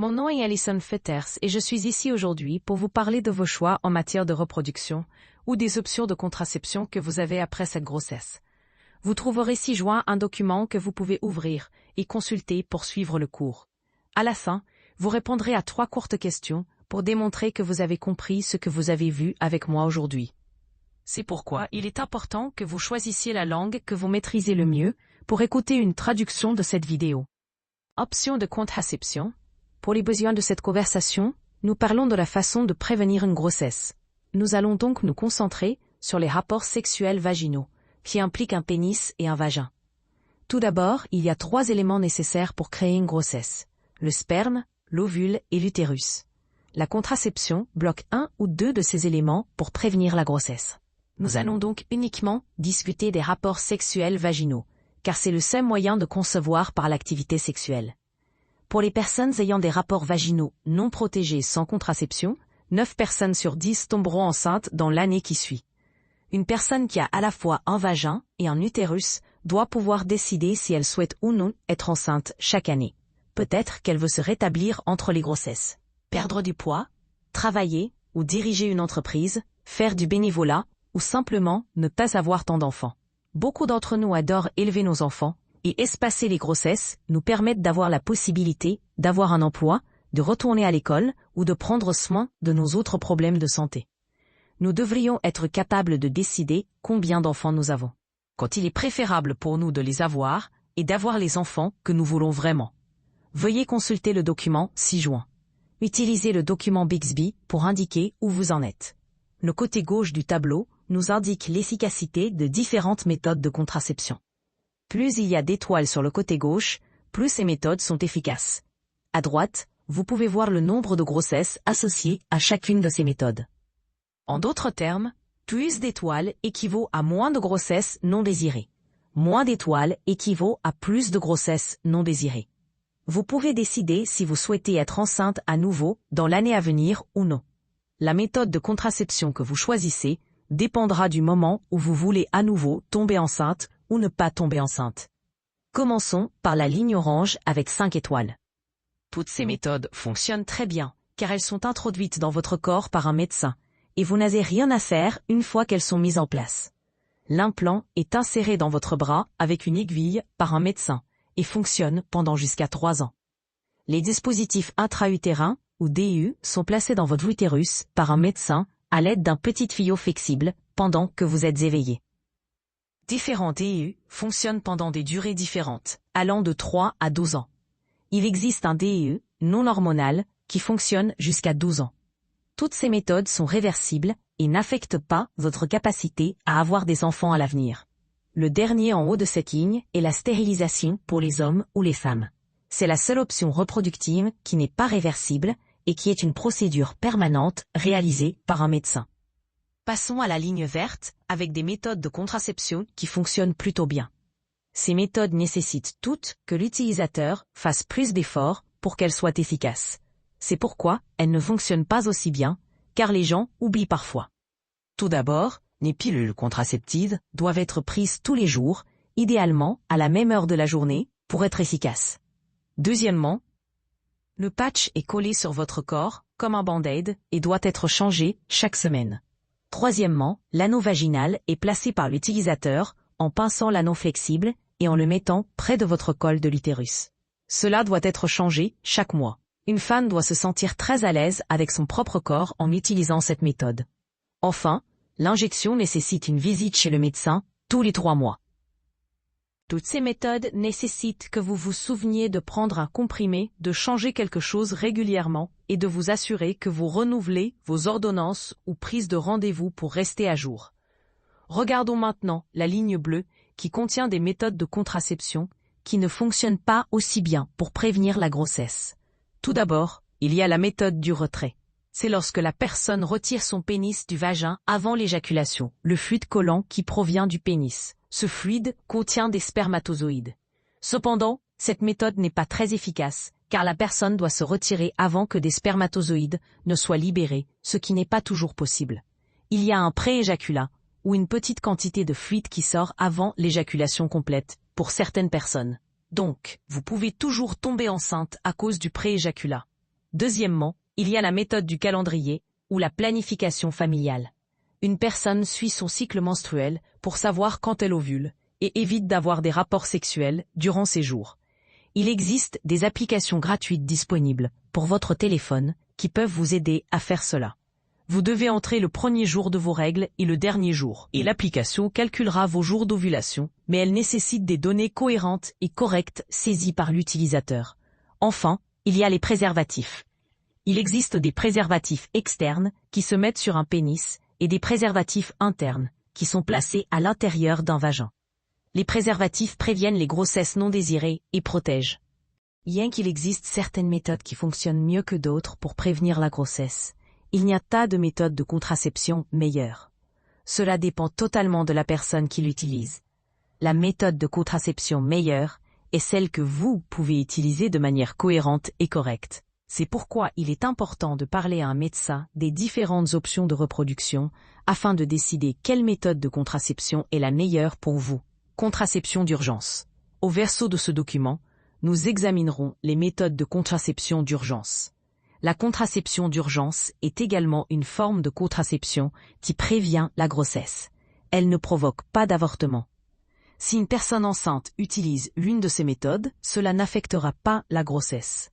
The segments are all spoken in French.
Mon nom est Alison Fetters et je suis ici aujourd'hui pour vous parler de vos choix en matière de reproduction ou des options de contraception que vous avez après cette grossesse. Vous trouverez ci-joint un document que vous pouvez ouvrir et consulter pour suivre le cours. À la fin, vous répondrez à 3 courtes questions pour démontrer que vous avez compris ce que vous avez vu avec moi aujourd'hui. C'est pourquoi il est important que vous choisissiez la langue que vous maîtrisez le mieux pour écouter une traduction de cette vidéo. Option de contraception. Pour les besoins de cette conversation, nous parlons de la façon de prévenir une grossesse. Nous allons donc nous concentrer sur les rapports sexuels vaginaux, qui impliquent un pénis et un vagin. Tout d'abord, il y a 3 éléments nécessaires pour créer une grossesse: le sperme, l'ovule et l'utérus. La contraception bloque 1 ou 2 de ces éléments pour prévenir la grossesse. Nous allons donc uniquement discuter des rapports sexuels vaginaux, car c'est le seul moyen de concevoir par l'activité sexuelle. Pour les personnes ayant des rapports vaginaux non protégés sans contraception, 9 personnes sur 10 tomberont enceintes dans l'année qui suit. Une personne qui a à la fois un vagin et un utérus doit pouvoir décider si elle souhaite ou non être enceinte chaque année. Peut-être qu'elle veut se rétablir entre les grossesses, perdre du poids, travailler ou diriger une entreprise, faire du bénévolat ou simplement ne pas avoir tant d'enfants. Beaucoup d'entre nous adorent élever nos enfants, et espacer les grossesses nous permettent d'avoir la possibilité d'avoir un emploi, de retourner à l'école ou de prendre soin de nos autres problèmes de santé. Nous devrions être capables de décider combien d'enfants nous avons. Quand il est préférable pour nous de les avoir et d'avoir les enfants que nous voulons vraiment. Veuillez consulter le document ci-joint. Utilisez le document Bixby pour indiquer où vous en êtes. Le côté gauche du tableau nous indique l'efficacité de différentes méthodes de contraception. Plus il y a d'étoiles sur le côté gauche, plus ces méthodes sont efficaces. À droite, vous pouvez voir le nombre de grossesses associées à chacune de ces méthodes. En d'autres termes, plus d'étoiles équivaut à moins de grossesses non désirées. Moins d'étoiles équivaut à plus de grossesses non désirées. Vous pouvez décider si vous souhaitez être enceinte à nouveau dans l'année à venir ou non. La méthode de contraception que vous choisissez dépendra du moment où vous voulez à nouveau tomber enceinte ou ne pas tomber enceinte. Commençons par la ligne orange avec 5 étoiles. Toutes ces méthodes fonctionnent très bien, car elles sont introduites dans votre corps par un médecin, et vous n'avez rien à faire une fois qu'elles sont mises en place. L'implant est inséré dans votre bras avec une aiguille par un médecin, et fonctionne pendant jusqu'à 3 ans. Les dispositifs intra-utérins, ou DU, sont placés dans votre utérus par un médecin à l'aide d'un petit tuyau flexible pendant que vous êtes éveillé. Différents DU fonctionnent pendant des durées différentes, allant de 3 à 12 ans. Il existe un DU non hormonal qui fonctionne jusqu'à 12 ans. Toutes ces méthodes sont réversibles et n'affectent pas votre capacité à avoir des enfants à l'avenir. Le dernier en haut de cette ligne est la stérilisation pour les hommes ou les femmes. C'est la seule option reproductive qui n'est pas réversible et qui est une procédure permanente réalisée par un médecin. Passons à la ligne verte, avec des méthodes de contraception qui fonctionnent plutôt bien. Ces méthodes nécessitent toutes que l'utilisateur fasse plus d'efforts pour qu'elles soient efficaces. C'est pourquoi elles ne fonctionnent pas aussi bien, car les gens oublient parfois. Tout d'abord, les pilules contraceptives doivent être prises tous les jours, idéalement à la même heure de la journée, pour être efficaces. Deuxièmement, le patch est collé sur votre corps, comme un band-aid, et doit être changé chaque semaine. Troisièmement, l'anneau vaginal est placé par l'utilisateur en pinçant l'anneau flexible et en le mettant près de votre col de l'utérus. Cela doit être changé chaque mois. Une femme doit se sentir très à l'aise avec son propre corps en utilisant cette méthode. Enfin, l'injection nécessite une visite chez le médecin tous les 3 mois. Toutes ces méthodes nécessitent que vous vous souveniez de prendre un comprimé, de changer quelque chose régulièrement et de vous assurer que vous renouvelez vos ordonnances ou prises de rendez-vous pour rester à jour. Regardons maintenant la ligne bleue qui contient des méthodes de contraception qui ne fonctionnent pas aussi bien pour prévenir la grossesse. Tout d'abord, il y a la méthode du retrait. C'est lorsque la personne retire son pénis du vagin avant l'éjaculation, le fluide collant qui provient du pénis. Ce fluide contient des spermatozoïdes. Cependant, cette méthode n'est pas très efficace, car la personne doit se retirer avant que des spermatozoïdes ne soient libérés, ce qui n'est pas toujours possible. Il y a un pré-éjaculat, ou une petite quantité de fluide qui sort avant l'éjaculation complète, pour certaines personnes. Donc, vous pouvez toujours tomber enceinte à cause du pré-éjaculat. Deuxièmement, il y a la méthode du calendrier ou la planification familiale. Une personne suit son cycle menstruel pour savoir quand elle ovule et évite d'avoir des rapports sexuels durant ces jours. Il existe des applications gratuites disponibles pour votre téléphone qui peuvent vous aider à faire cela. Vous devez entrer le premier jour de vos règles et le dernier jour, et l'application calculera vos jours d'ovulation, mais elle nécessite des données cohérentes et correctes saisies par l'utilisateur. Enfin, il y a les préservatifs. Il existe des préservatifs externes qui se mettent sur un pénis et des préservatifs internes qui sont placés à l'intérieur d'un vagin. Les préservatifs préviennent les grossesses non désirées et protègent. Bien qu'il existe certaines méthodes qui fonctionnent mieux que d'autres pour prévenir la grossesse, il n'y a pas de méthode de contraception meilleure. Cela dépend totalement de la personne qui l'utilise. La méthode de contraception meilleure est celle que vous pouvez utiliser de manière cohérente et correcte. C'est pourquoi il est important de parler à un médecin des différentes options de reproduction afin de décider quelle méthode de contraception est la meilleure pour vous. Contraception d'urgence. Au verso de ce document, nous examinerons les méthodes de contraception d'urgence. La contraception d'urgence est également une forme de contraception qui prévient la grossesse. Elle ne provoque pas d'avortement. Si une personne enceinte utilise l'une de ces méthodes, cela n'affectera pas la grossesse.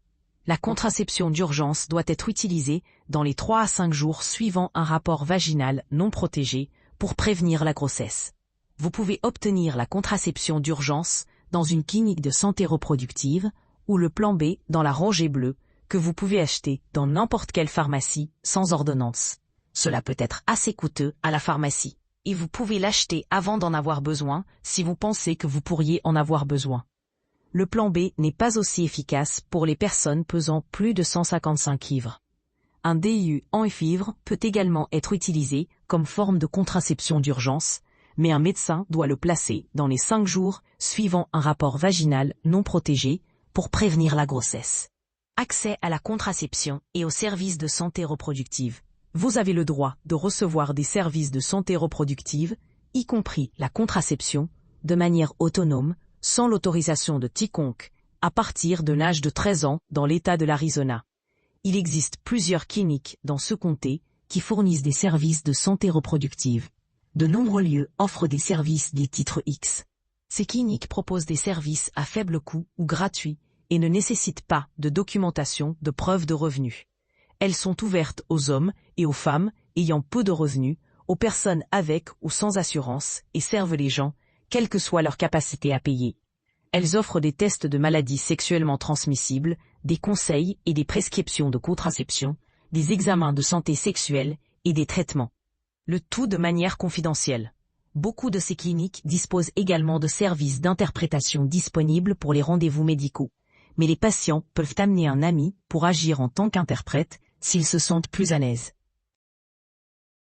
La contraception d'urgence doit être utilisée dans les 3 à 5 jours suivant un rapport vaginal non protégé pour prévenir la grossesse. Vous pouvez obtenir la contraception d'urgence dans une clinique de santé reproductive ou le plan B dans la rangée bleue que vous pouvez acheter dans n'importe quelle pharmacie sans ordonnance. Cela peut être assez coûteux à la pharmacie et vous pouvez l'acheter avant d'en avoir besoin si vous pensez que vous pourriez en avoir besoin. Le plan B n'est pas aussi efficace pour les personnes pesant plus de 155 livres. Un DIU en fibres peut également être utilisé comme forme de contraception d'urgence, mais un médecin doit le placer dans les 5 jours suivant un rapport vaginal non protégé pour prévenir la grossesse. Accès à la contraception et aux services de santé reproductive. Vous avez le droit de recevoir des services de santé reproductive, y compris la contraception, de manière autonome, sans l'autorisation de quiconque, à partir de l'âge de 13 ans dans l'État de l'Arizona. Il existe plusieurs cliniques dans ce comté qui fournissent des services de santé reproductive. De nombreux lieux offrent des services des titres X. Ces cliniques proposent des services à faible coût ou gratuits et ne nécessitent pas de documentation de preuve de revenus. Elles sont ouvertes aux hommes et aux femmes ayant peu de revenus, aux personnes avec ou sans assurance et servent les gens, quelle que soit leur capacité à payer. Elles offrent des tests de maladies sexuellement transmissibles, des conseils et des prescriptions de contraception, des examens de santé sexuelle et des traitements. Le tout de manière confidentielle. Beaucoup de ces cliniques disposent également de services d'interprétation disponibles pour les rendez-vous médicaux. Mais les patients peuvent amener un ami pour agir en tant qu'interprète s'ils se sentent plus à l'aise.